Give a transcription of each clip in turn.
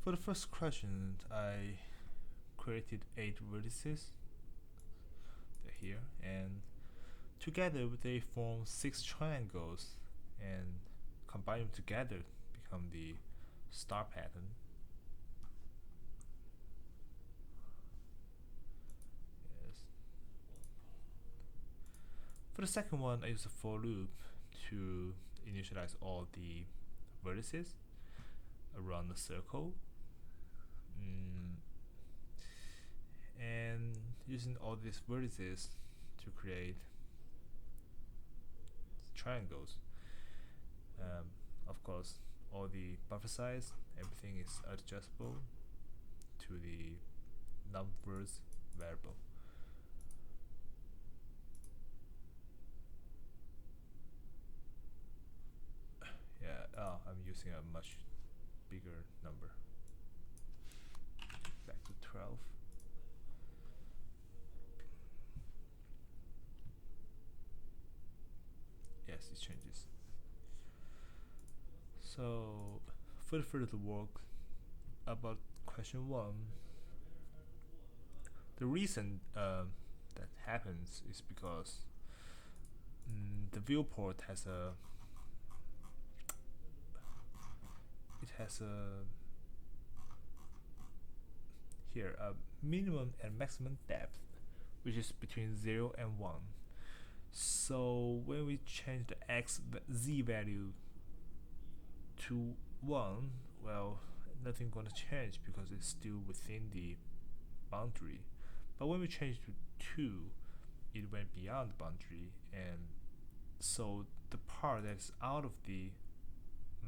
For the first question, I created 8 vertices here, and together they form 6 triangles, and combine them together become the star pattern. Yes. For the second one, I use a for loop to initialize all the vertices around the circle. Mm, and using all these vertices to create triangles. Of course, all the buffer size, everything is adjustable to the numbers variable. Yeah, I'm using a much bigger number. Back to 12. Yes, it changes. So, for the further work about question 1, the reason that happens is because the viewport has a here a minimum and maximum depth, which is between 0 and 1. So when we change the z value to 1, well, nothing gonna change because it's still within the boundary. But when we change to 2, it went beyond the boundary, and so the part that's out of the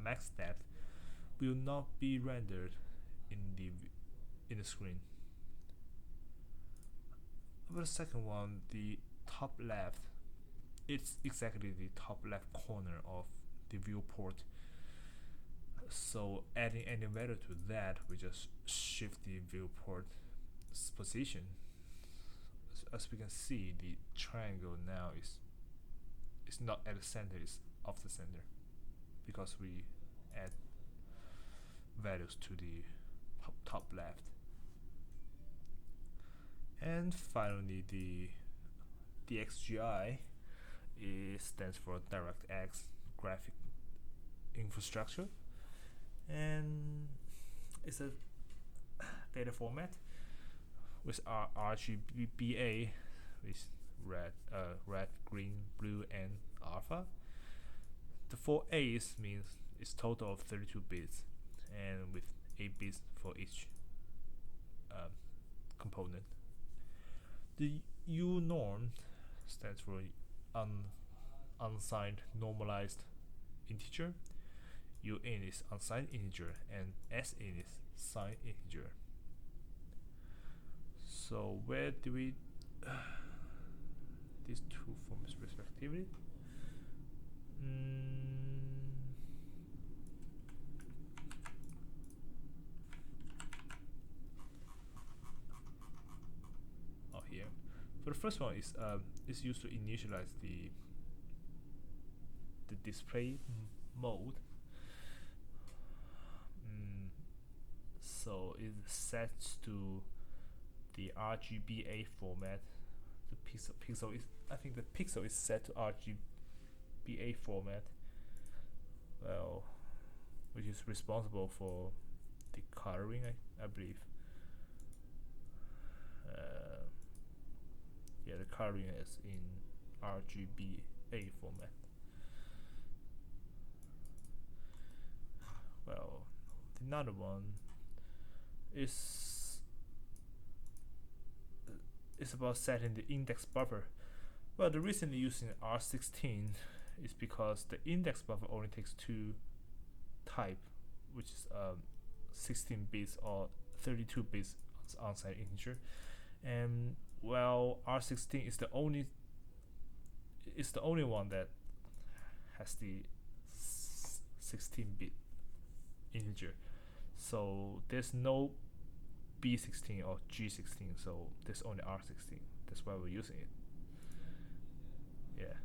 max depth will not be rendered in the screen. For the second one, the top left, it's exactly the top left corner of the viewport. So adding any value to that, we just shift the viewport's position. As we can see, the triangle now is not at the center, it's off the center, because we add values to the top left. And finally, the DXGI stands for DirectX Graphic Infrastructure, and it's a data format with RGBA, with red, green, blue, and alpha. The 4 A's means it's total of 32 bits, and with 8 bits for each component. The U norm stands for unsigned normalized integer. U in is unsigned integer, and S in is signed integer. So where do we these two forms respectively? Here. For the first one is used to initialize the display mode. So it sets to the RGBA format. The pixel is, I think the pixel is set to RGBA format. Well, which is responsible for the coloring, I believe. Yeah, the coloring is in RGBA format. Well, another one is about setting the index buffer. Well, the reason using R16 is because the index buffer only takes 2 type, which is 16 bits or 32 bits unsigned integer, and well, R16 is the only one that has the 16-bit integer. So there's no B16 or G16, so there's only R16. That's why we're using it. Yeah.